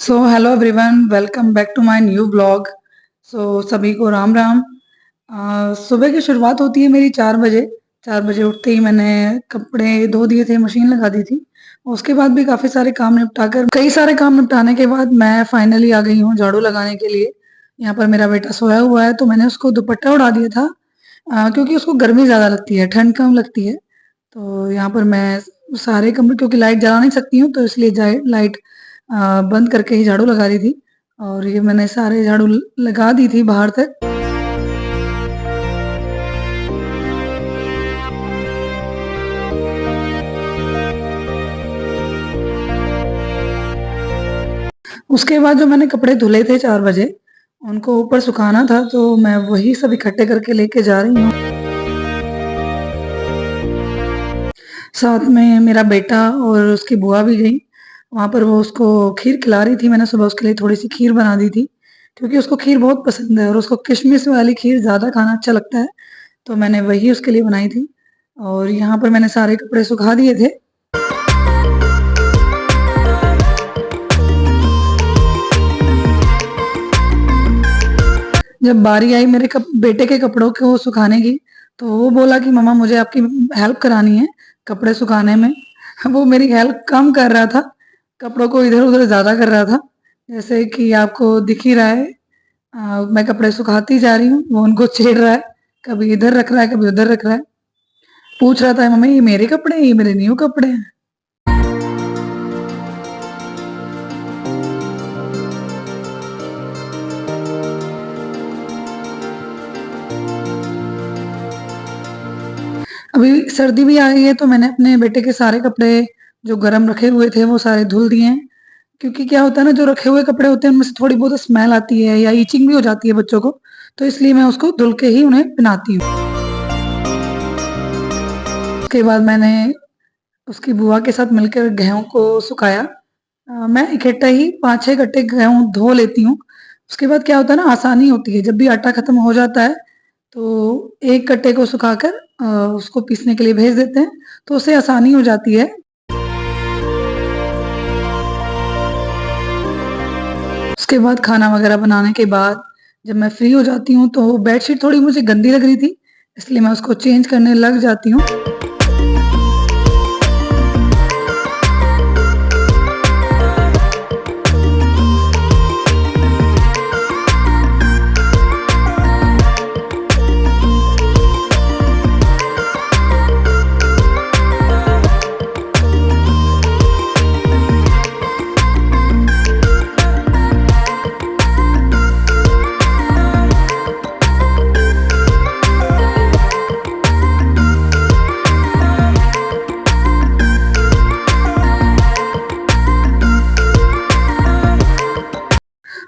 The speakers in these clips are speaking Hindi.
So hello everyone, welcome back to my new blog. सभी को राम राम। सुबह की शुरुआत होती है मेरी 4 बजे। 4 बजे उठते ही मैंने कपड़े धो दिए थे, मशीन लगा दी थी। उसके बाद भी काफ़ी सारे काम निपटाकर कई सारे काम निपटाने के बाद मैं फाइनली आ गई हूँ झाड़ू लगाने के लिए। यहाँ पर मेरा बेटा सोया हुआ है तो मैंने उसको दुपट्टा उड़ा दिया था, क्योंकि उसको गर्मी ज़्यादा लगती है, ठंड कम लगती है। तो यहाँ पर मैं सारे कमरे, क्योंकि लाइट जला नहीं सकती हूँ तो इसलिए लाइट बंद करके ही झाड़ू लगा रही थी। और ये मैंने सारे झाड़ू लगा दी थी बाहर तक। उसके बाद जो मैंने कपड़े धुले थे 4 बजे, उनको ऊपर सुखाना था तो मैं वही सब इकट्ठे करके लेके जा रही हूँ। साथ में मेरा बेटा और उसकी बुआ भी गई। वहाँ पर वो उसको खीर खिला रही थी। मैंने सुबह उसके लिए थोड़ी-सी खीर बना दी थी, क्योंकि उसको खीर बहुत पसंद है और उसको किशमिश वाली खीर ज़्यादा खाना अच्छा लगता है, तो मैंने वही उसके लिए बनाई थी। और यहाँ पर मैंने सारे कपड़े सुखा दिए थे। जब बारी आई मेरे बेटे के कपड़ों को सुखाने की, तो वो बोला कि मम्मा मुझे आपकी हेल्प करानी है कपड़े सुखाने में। वो मेरी हेल्प कम कर रहा था, कपड़ों को इधर-उधर ज़्यादा कर रहा था। जैसे कि आपको दिख ही रहा है, मैं कपड़े सुखाती जा रही हूँ, वो उनको छेड़ रहा है, कभी इधर रख रहा है, कभी उधर रख रहा है। पूछ रहा था, मम्मी ये मेरे कपड़े हैं, ये मेरे न्यू कपड़े हैं। अभी सर्दी भी आ गई है तो मैंने अपने बेटे के सारे कपड़े जो गरम रखे हुए थे वो सारे धुल दिए हैं। क्योंकि क्या होता है ना, जो रखे हुए कपड़े होते हैं उनमें से थोड़ी बहुत स्मेल आती है या इचिंग भी हो जाती है बच्चों को, तो इसलिए मैं उसको धुल के ही उन्हें पहनाती हूँ। उसके बाद मैंने उसकी बुआ के साथ मिलकर गेहूँ को सुखाया। मैं इकट्ठा ही 5-6 कट्टे गेहूँ धो लेती हूँ। उसके बाद क्या होता है ना, आसानी होती है, जब भी आटा खत्म हो जाता है तो एक कट्टे को सुखाकर उसको पीसने के लिए भेज देते हैं, तो उससे आसानी हो जाती है। उसके बाद खाना वगैरह बनाने के बाद जब मैं फ्री हो जाती हूँ तो बेडशीट थोड़ी मुझे गंदी लग रही थी, इसलिए मैं उसको चेंज करने लग जाती हूँ।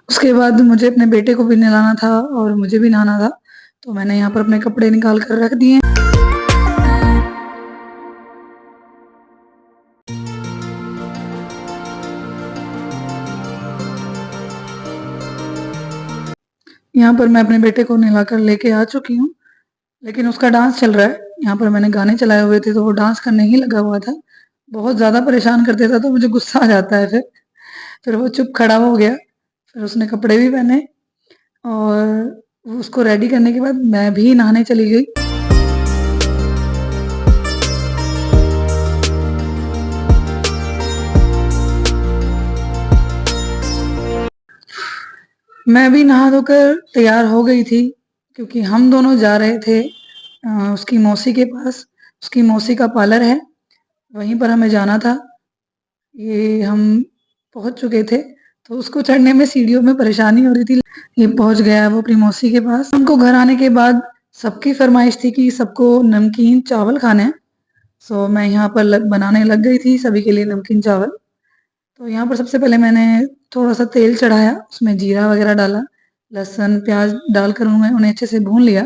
उसके बाद मुझे अपने बेटे को भी नहलाना था और मुझे भी नहाना था, तो मैंने यहाँ पर अपने कपड़े निकाल कर रख दिए। यहाँ पर मैं अपने बेटे को नहलाकर लेके आ चुकी हूँ, लेकिन उसका डांस चल रहा है। यहाँ पर मैंने गाने चलाए हुए थे तो वो डांस करने ही लगा हुआ था। बहुत ज़्यादा परेशान कर देता तो मुझे गुस्सा आ जाता है फिर वो चुप खड़ा हो गया। फिर उसने कपड़े भी पहने और उसको रेडी करने के बाद मैं भी नहाने चली गई। मैं भी नहा धोकर तैयार हो गई थी, क्योंकि हम दोनों जा रहे थे उसकी मौसी के पास। उसकी मौसी का पार्लर है, वहीं पर हमें जाना था। ये हम पहुँच चुके थे, तो उसको चढ़ने में सीढ़ियों में परेशानी हो रही थी। ये पहुँच गया वो अपनी मौसी के पास। हमको घर आने के बाद सबकी फ़रमाइश थी कि सबको नमकीन चावल खाने हैं, सो मैं यहाँ पर बनाने लग गई थी सभी के लिए नमकीन चावल। तो यहाँ पर सबसे पहले मैंने थोड़ा-सा तेल चढ़ाया, उसमें जीरा वगैरह डाला, लहसुन, प्याज़ डालकर उन्हें अच्छे से भून लिया।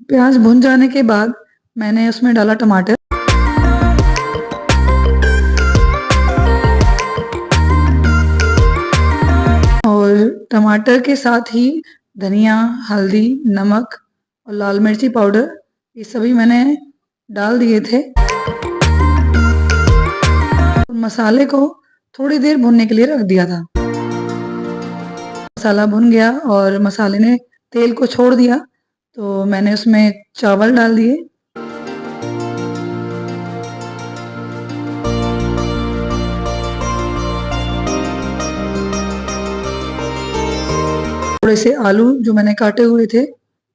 प्याज़ भुन जाने के बाद मैंने उसमें डाला टमाटर। और टमाटर के साथ ही धनिया, हल्दी, नमक और लाल मिर्ची पाउडर ये सभी मैंने डाल दिए थे। मसाले को थोड़ी देर भूनने के लिए रख दिया था। मसाला भुन गया और मसाले ने तेल को छोड़ दिया, तो मैंने उसमें चावल डाल दिए। थोड़े से आलू जो मैंने काटे हुए थे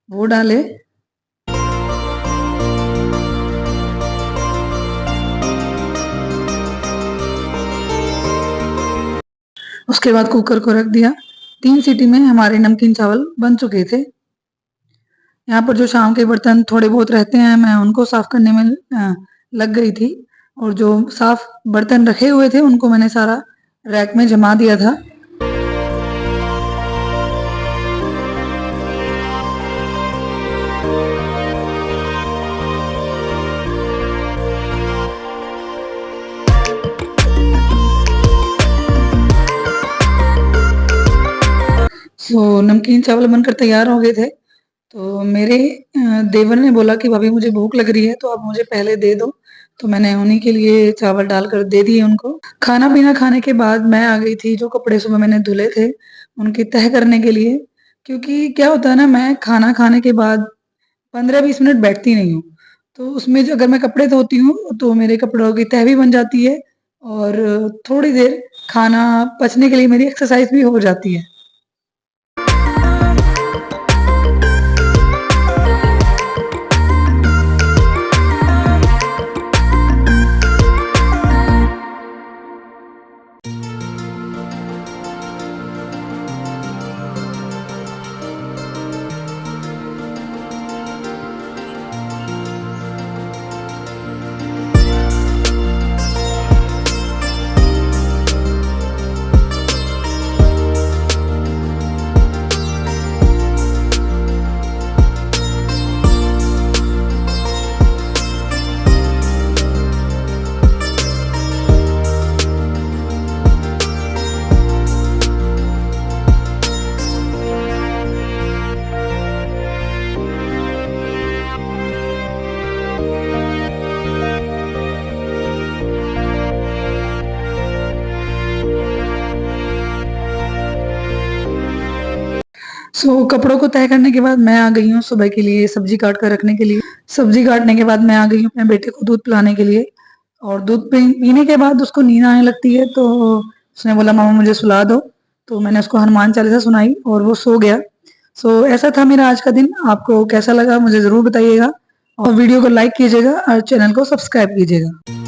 वो डाले। उसके बाद कुकर को रख दिया। 3 सीटी में हमारे नमकीन चावल बन चुके थे। यहाँ पर जो शाम के बर्तन थोड़े बहुत रहते हैं, मैं उनको साफ करने में लग गई थी, और जो साफ बर्तन रखे हुए थे उनको मैंने सारा रैक में जमा दिया था। नमकीन चावल बनकर तैयार हो गए थे, तो मेरे देवर ने बोला कि भाभी मुझे भूख लग रही है, तो आप मुझे पहले दे दो। तो मैंने उन्हीं के लिए चावल डालकर दे दिए उनको। खाना पीना खाने के बाद मैं आ गई थी, जो कपड़े सुबह मैंने धुले थे उनकी तह करने के लिए। क्योंकि क्या होता है ना, मैं खाना खाने के बाद 15-20 मिनट बैठती नहीं हूँ, तो उसमें जो अगर मैं कपड़े धोती हूँ तो मेरे कपड़ों की तह भी बन जाती है, और थोड़ी देर खाना पचने के लिए मेरी एक्सरसाइज भी हो जाती है। कपड़ों को तय करने के बाद मैं आ गई हूँ सुबह के लिए सब्जी काट कर रखने के लिए। सब्जी काटने के बाद मैं आ गई हूँ अपने बेटे को दूध पिलाने के लिए, और दूध पीने के बाद उसको नींद आने लगती है, तो उसने बोला मामा मुझे सुला दो। तो मैंने उसको हनुमान चालीसा सुनाई और वो सो गया। ऐसा था मेरा आज का दिन। आपको कैसा लगा मुझे ज़रूर बताइएगा, और वीडियो को लाइक कीजिएगा और चैनल को सब्सक्राइब कीजिएगा।